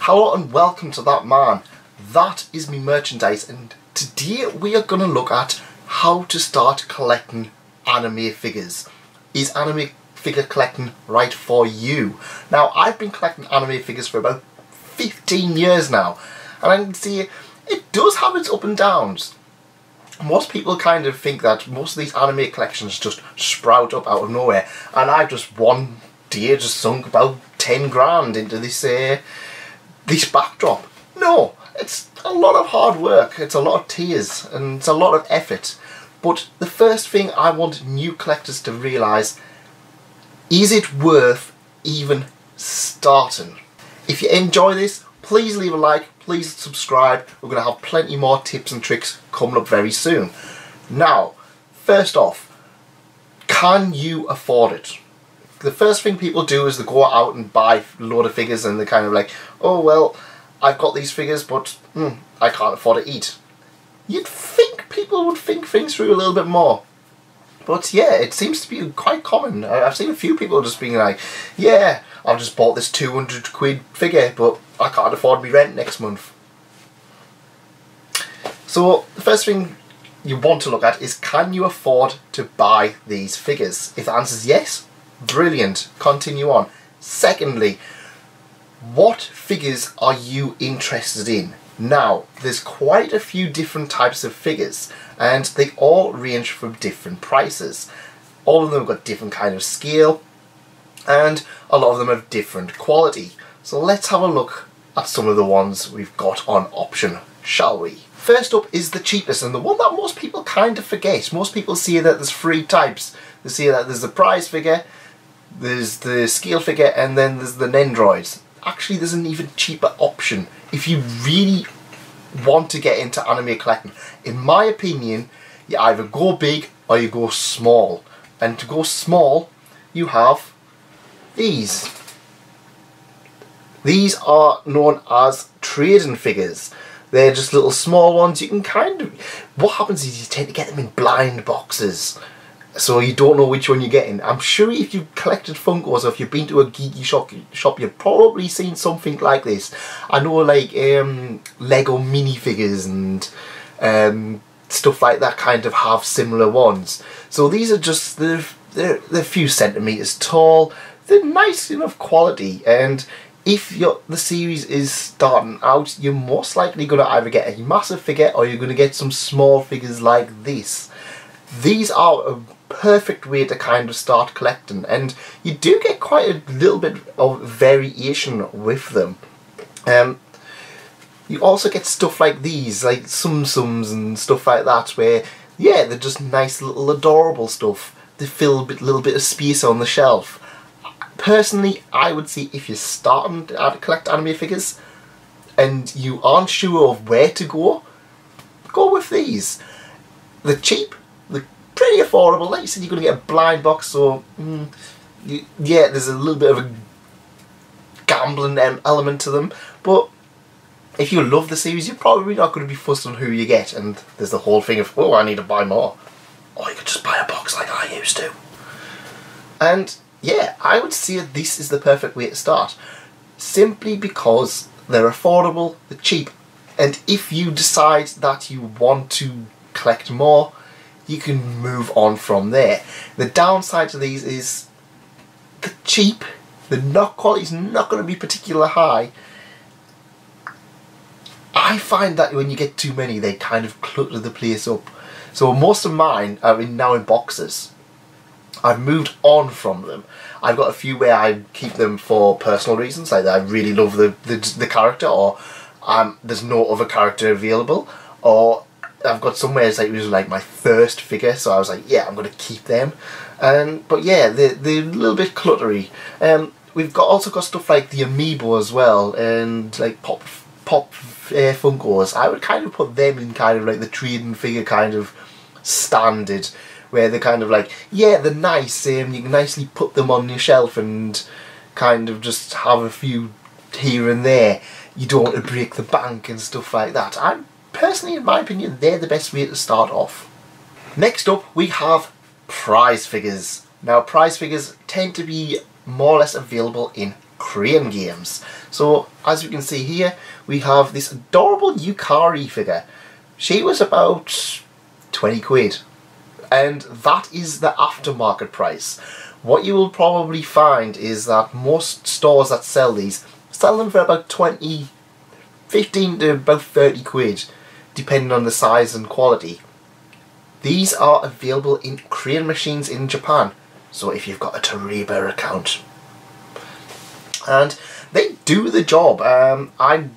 Hello and welcome to That Man. That is me merchandise, and today we are going to look at how to start collecting anime figures. Is anime figure collecting right for you? Now, I've been collecting anime figures for about 15 years now, and I can see it does have its up and downs. Most people kind of think that most of these anime collections just sprout up out of nowhere, and I've just one day just sunk about 10 grand into this backdrop. No, it's a lot of hard work, it's a lot of tears, and it's a lot of effort. But the first thing I want new collectors to realise, is it worth even starting? If you enjoy this, please leave a like, please subscribe. We're going to have plenty more tips and tricks coming up very soon. Now, first off, can you afford it? The first thing people do is they go out and buy a load of figures, and they're kind of like, oh well, I've got these figures, but I can't afford to eat. You'd think people would think things through a little bit more. But yeah, it seems to be quite common. I've seen a few people just being like, yeah, I've just bought this 200 quid figure, but I can't afford my rent next month. So the first thing you want to look at is, can you afford to buy these figures? If the answer is yes, brilliant, continue on. Secondly, what figures are you interested in? Now, there's quite a few different types of figures, and they all range from different prices. All of them have got different kind of scale, and a lot of them have different quality. So let's have a look at some of the ones we've got on option, shall we? First up is the cheapest, and the one that most people kind of forget. Most people see that there's three types. They see that there's the prize figure, there's the scale figure, and then there's the Nendroids. Actually, there's an even cheaper option if you really want to get into anime collecting. In my opinion, you either go big or you go small. And to go small, you have these. These are known as trading figures. They're just little small ones. You can kind of... What happens is you tend to get them in blind boxes, so you don't know which one you're getting. I'm sure if you've collected Funkos, or if you've been to a geeky shop, you've probably seen something like this. I know, like Lego minifigures and stuff like that kind of have similar ones. So these are just they're a few centimeters tall. They're nice enough quality, and if the series is starting out, you're most likely going to either get a massive figure or you're going to get some small figures like this. These are a perfect way to kind of start collecting, and you do get quite a little bit of variation with them. You also get stuff like these, like Tsum Tsums and stuff like that, where, yeah, they're just nice little adorable stuff. They fill a little bit of space on the shelf. Personally, I would say if you're starting to collect anime figures and you aren't sure of where to go with these. They're cheap, they're pretty affordable. Like you said, you're going to get a blind box, so yeah, there's a little bit of a gambling element to them. But if you love the series, you're probably not going to be fussed on who you get. And there's the whole thing of, oh, I need to buy more. Or you could just buy a box like I used to. And yeah, I would say this is the perfect way to start, simply because they're affordable, they're cheap, and if you decide that you want to collect more, you can move on from there. The downside to these is they're cheap, the quality's not going to be particularly high. I find that when you get too many, they kind of clutter the place up. So most of mine are now in boxes. I've moved on from them. I've got a few where I keep them for personal reasons, like I really love the character, or there's no other character available, or I've got some where it's like, it was like my first figure, so I was like, yeah, I'm going to keep them. But yeah, they're a little bit cluttery. We've also got stuff like the Amiibo as well, and like Pop Funkos. I would kind of put them in kind of like the trading figure kind of standard, where they're kind of like, yeah, they're nice, you can nicely put them on your shelf and kind of just have a few here and there. You don't want to break the bank and stuff like that. Personally, in my opinion, they're the best way to start off. Next up, we have prize figures. Now, prize figures tend to be more or less available in Crane Games. So as you can see here, we have this adorable Yukari figure. She was about 20 quid, and that is the aftermarket price. What you will probably find is that most stores that sell these sell them for about 15 to about 30 quid, depending on the size and quality. These are available in Crane machines in Japan, so if you've got a Toreba account. And they do the job. I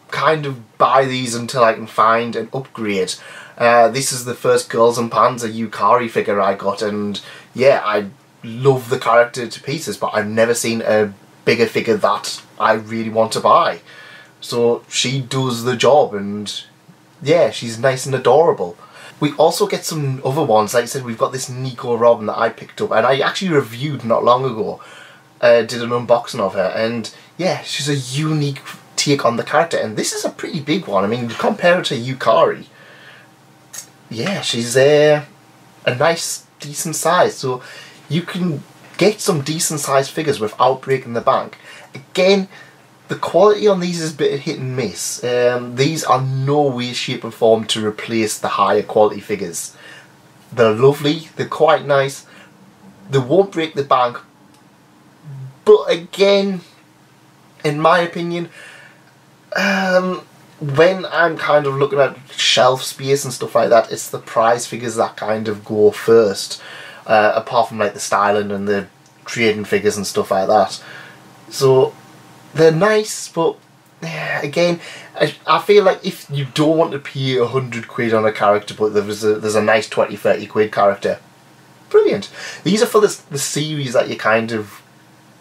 kind of buy these until I can find an upgrade. This is the first Girls and Panzer Yukari figure I got, and yeah, I love the character to pieces, but I've never seen a bigger figure that I really want to buy. So she does the job, and yeah, she's nice and adorable. We also get some other ones. Like I said, we've got this Nico Robin that I picked up, and I actually reviewed not long ago. Did an unboxing of her, and yeah, she's a unique take on the character, and this is a pretty big one. I mean, compare her to Yukari. Yeah, she's a nice, decent size, so you can get some decent sized figures without breaking the bank. Again, the quality on these is a bit hit and miss. These are no way, shape or form to replace the higher quality figures. They're lovely, they're quite nice, they won't break the bank, but again, in my opinion, when I'm kind of looking at shelf space and stuff like that, it's the prize figures that kind of go first, apart from like the styling and the trading figures and stuff like that. So they're nice, but again, I feel like if you don't want to pay 100 quid on a character, but there's a nice 20-30 quid character, brilliant. These are for the series that you kind of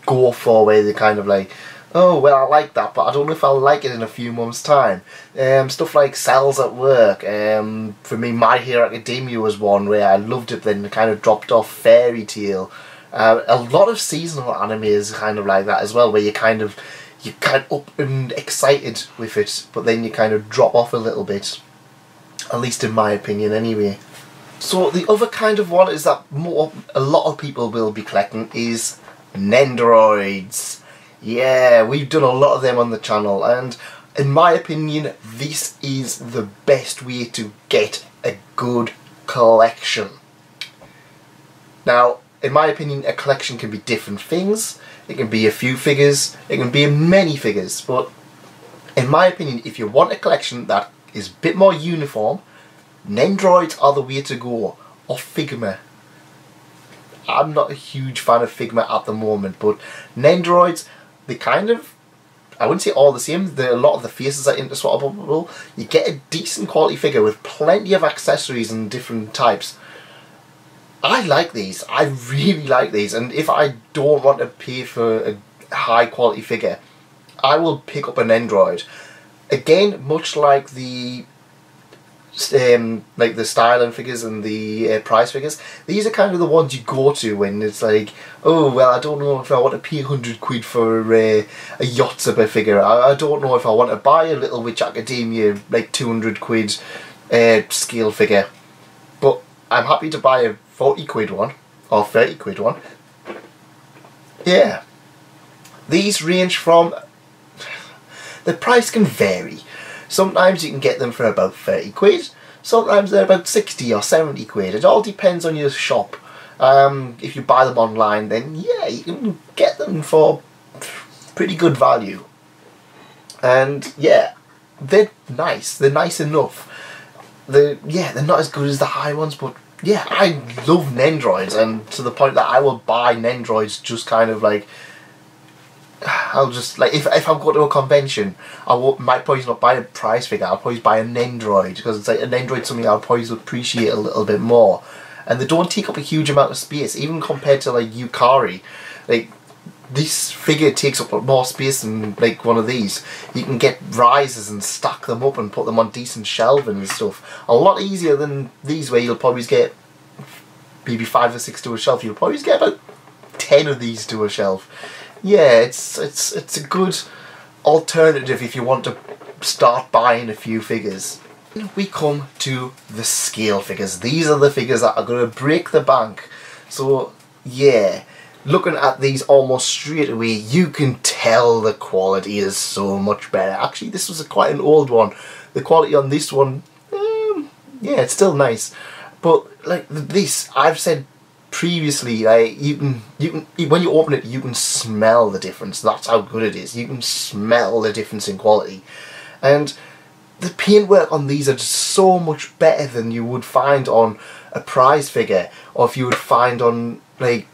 go for, where they're kind of like, oh well, I like that, but I don't know if I'll like it in a few months' time. Stuff like Cells at Work. For me, My Hero Academia was one where I loved it, then kind of dropped off. Fairy Tail. A lot of seasonal anime is kind of like that as well, where you're kind of up and excited with it, but then you kind of drop off a little bit. At least in my opinion, anyway. So the other kind of one is that a lot of people will be collecting is Nendoroids. Yeah, we've done a lot of them on the channel, and in my opinion, this is the best way to get a good collection. Now, in my opinion, a collection can be different things. It can be a few figures, it can be many figures, but in my opinion, if you want a collection that is a bit more uniform, Nendoroids are the way to go, or Figma. I'm not a huge fan of Figma at the moment, but Nendoroids, they kind of, I wouldn't say all the same, a lot of the faces are interswappable. You get a decent quality figure with plenty of accessories and different types. I like these, I really like these, and if I don't want to pay for a high quality figure, I will pick up an Nendoroid. Again, much like the styling figures and the prize figures, these are kind of the ones you go to when it's like, oh well, I don't know if I want to pay 100 quid for a Yotsuba figure. I don't know if I want to buy a Little Witch Academia like 200 quid scale figure, but I'm happy to buy a 40 quid one or 30 quid one. Yeah, these range from, the price can vary. Sometimes you can get them for about 30 quid, sometimes they're about 60 or 70 quid. It all depends on your shop. If you buy them online, then yeah, you can get them for pretty good value. And yeah, they're nice enough. They're not as good as the high ones, but yeah, I love Nendoroids, and to the point that I will buy Nendoroids just kind of like, I'll just, like, if I'm going to a convention, might probably not buy a prize figure, I'll probably buy a Nendoroid, because it's like, a Nendoroid's something I'll probably appreciate a little bit more. And they don't take up a huge amount of space, even compared to like Yukari. Like, this figure takes up more space than like one of these. You can get rises and stack them up and put them on decent shelving and stuff. A lot easier than these, where you'll probably get maybe 5 or 6 to a shelf. You'll probably get about 10 of these to a shelf. Yeah, it's a good alternative if you want to start buying a few figures. We come to the scale figures. These are the figures that are going to break the bank. So yeah, looking at these almost straight away, you can tell the quality is so much better. Actually, this was quite an old one. The quality on this one, yeah, it's still nice. But like this, I've said previously, like you can when you open it, you can smell the difference. That's how good it is. You can smell the difference in quality, and the paintwork on these are just so much better than you would find on a prize figure, or if you would find on like,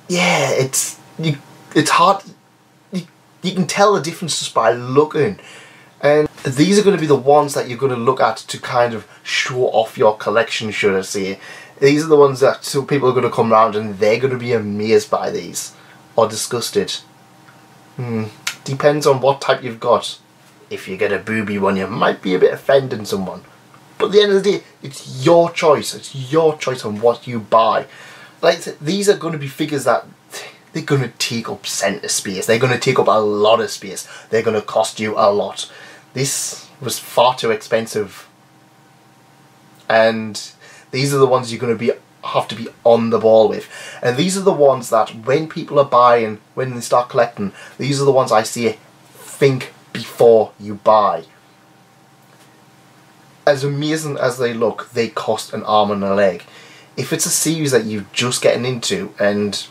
yeah, it's hard. You can tell the difference just by looking. And these are going to be the ones that you're going to look at to kind of show off your collection, should I say. These are the ones that so people are going to come around and they're going to be amazed by these. Or disgusted. Depends on what type you've got. If you get a booby one, you might be a bit offending someone. But at the end of the day, it's your choice. It's your choice on what you buy. Like, these are going to be figures that they're going to take up centre space. They're going to take up a lot of space. They're going to cost you a lot. This was far too expensive, and these are the ones you're going to have to be on the ball with. And these are the ones that when people are buying, when they start collecting, these are the ones I say think before you buy. As amazing as they look, they cost an arm and a leg. If it's a series that you're just getting into and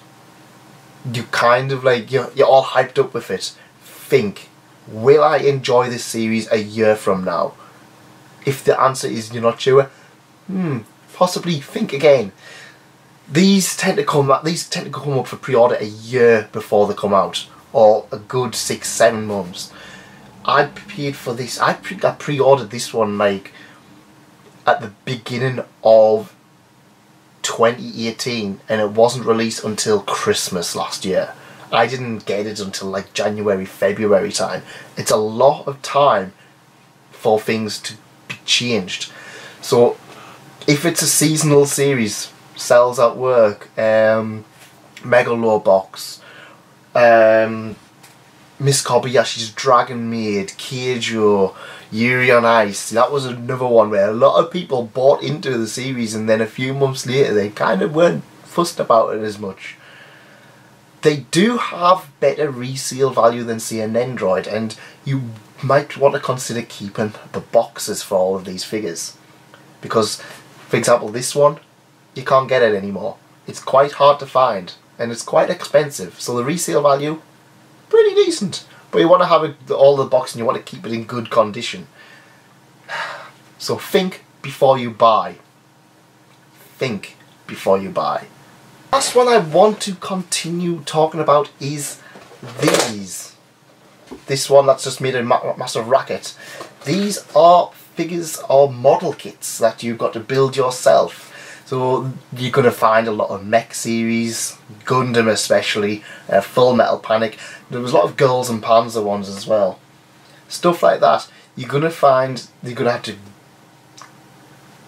you kind of like you're all hyped up with it, think, will I enjoy this series a year from now? If the answer is you're not sure, possibly think again. These tend to come up for pre-order a year before they come out, or a good 6-7 months. I paid for this. I pre-ordered this one like at the beginning of 2018, and it wasn't released until Christmas last year. I didn't get it until like January, February time. It's a lot of time for things to be changed. So if it's a seasonal series, Cells at Work, Megalobox, Miss Kobayashi's Dragon Maid, Keijo, Yuri on Ice, that was another one where a lot of people bought into the series and then a few months later they kind of weren't fussed about it as much. They do have better resale value than say an Nendoroid, and you might want to consider keeping the boxes for all of these figures. Because, for example, this one, you can't get it anymore. It's quite hard to find, and it's quite expensive, so the resale value, pretty decent. But you want to have all the box and you want to keep it in good condition. So think before you buy. Think before you buy. Last one I want to continue talking about is these. This one that's just made a massive racket. These are figures or model kits that you've got to build yourself. So you're going to find a lot of mech series, Gundam especially, Full Metal Panic. There was a lot of Girls and Panzer ones as well. Stuff like that. You're going to find you're going to have to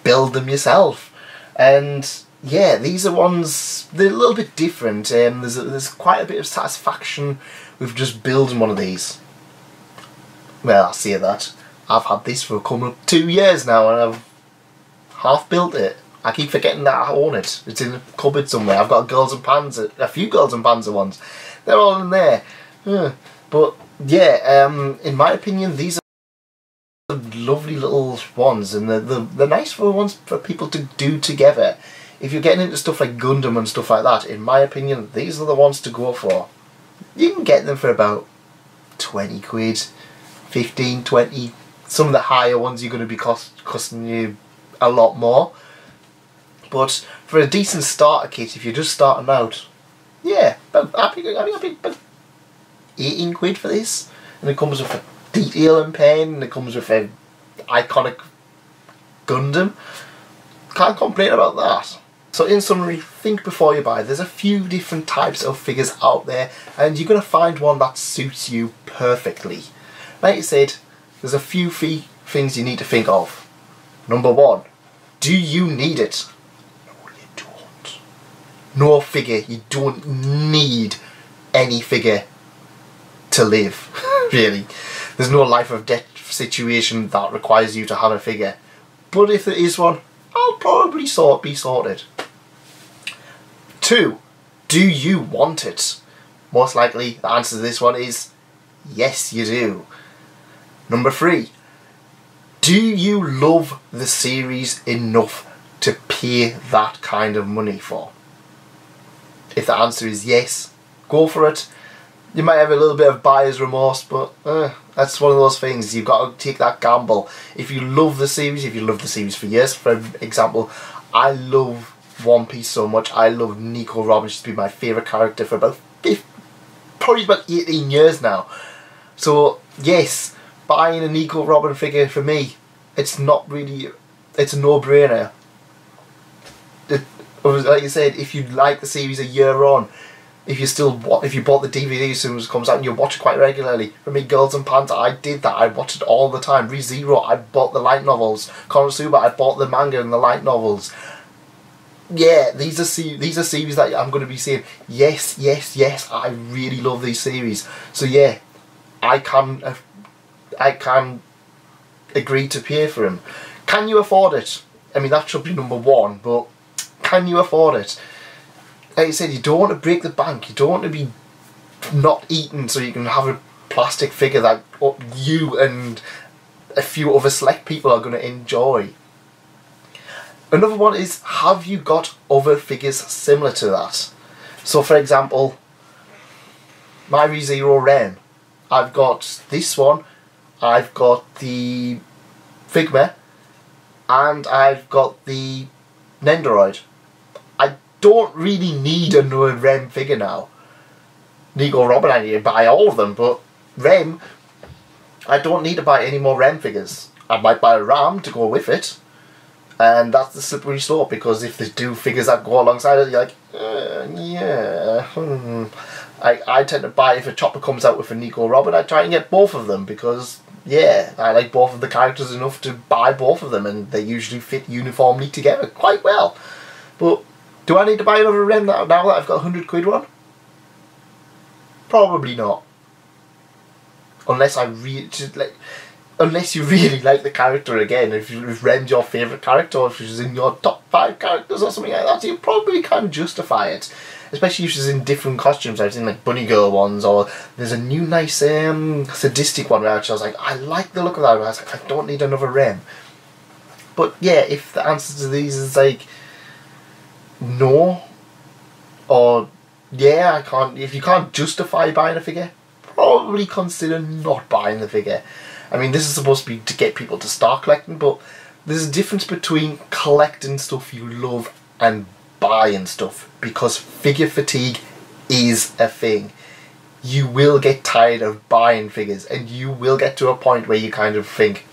build them yourself. And yeah, these are ones, they're a little bit different. There's quite a bit of satisfaction with just building one of these. Well, I say that. I've had this for coming up 2 years now and I've half built it. I keep forgetting that I own it. It's in a cupboard somewhere. I've got a few Girls and Panzer ones. They're all in there. But yeah, in my opinion, these are lovely little ones, and they're nice for ones for people to do together. If you're getting into stuff like Gundam and stuff like that, in my opinion, these are the ones to go for. You can get them for about 20 quid, 15, 20. Some of the higher ones you're going to be costing you a lot more. But for a decent starter kit, if you're just starting out, yeah, I think about 18 quid for this. And it comes with a detailing pen, and it comes with a iconic Gundam. Can't complain about that. So in summary, think before you buy. There's a few different types of figures out there, and you're going to find one that suits you perfectly. Like I said, there's a few things you need to think of. Number one, do you need it? No figure, you don't need any figure to live, really. There's no life or death situation that requires you to have a figure. But if there is one, I'll probably be sorted. 2, Do you want it? Most likely the answer to this one is yes, you do. Number 3. Do you love the series enough to pay that kind of money for? If the answer is yes, go for it. You might have a little bit of buyer's remorse, but that's one of those things. You've got to take that gamble. If you love the series, if you love the series for years, for example, I love One Piece so much. I love Nico Robin. She's been my favourite character for probably about 18 years now. So yes, buying a Nico Robin figure for me, it's not really, it's a no-brainer. Like I said, if you like the series a year on, if you bought the DVD as soon as it comes out and you watch it quite regularly. For me, Girls and Pants, I did that. I watched it all the time. ReZero, I bought the light novels. Konosuba, I bought the manga and the light novels. Yeah, these are series that I'm going to be saying, yes, yes, yes, I really love these series. So yeah, I can agree to pay for them. Can you afford it? I mean, that should be number 1, but can you afford it? Like I said, you don't want to break the bank. You don't want to be not eating so you can have a plastic figure that you and a few other select people are going to enjoy. Another one is, have you got other figures similar to that? So for example, my ReZero Rem. I've got this one, I've got the Figma, and I've got the Nendoroid. I don't really need another Rem figure now. Nico Robin, I need to buy all of them, but Rem, I don't need to buy any more Rem figures. I might buy a Ram to go with it, and that's the slippery slope, because if they do figures that go alongside it, you're like, yeah. I tend to buy, if a Chopper comes out with a Nico Robin, I try and get both of them, because yeah, I like both of the characters enough to buy both of them, and they usually fit uniformly together quite well. But do I need to buy another Rem now that I've got a £100 one? Probably not. Unless unless you really like the character again. If Rem's your favourite character, or if she's in your top 5 characters or something like that, you probably can justify it. Especially if she's in different costumes. I've seen like Bunny Girl ones, or there's a new nice sadistic one where I was like, I like the look of that. I was like, I don't need another Rem. But yeah, if the answer to these is like no, or yeah, I can't. If you can't justify buying a figure, probably consider not buying the figure. I mean, this is supposed to be to get people to start collecting, but there's a difference between collecting stuff you love and buying stuff, because figure fatigue is a thing. You will get tired of buying figures, and you will get to a point where you kind of think,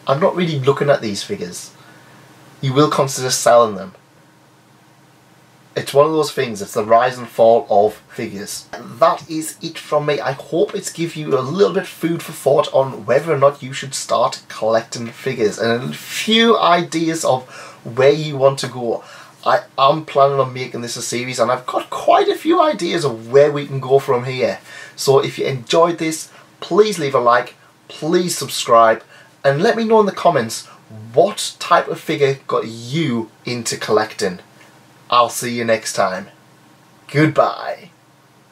I'm not really looking at these figures. You will consider selling them. It's one of those things, it's the rise and fall of figures. That is it from me. I hope it's give you a little bit food for thought on whether or not you should start collecting figures, and a few ideas of where you want to go. I am planning on making this a series, and I've got quite a few ideas of where we can go from here. So if you enjoyed this, please leave a like, please subscribe, and let me know in the comments what type of figure got you into collecting. I'll see you next time. Goodbye.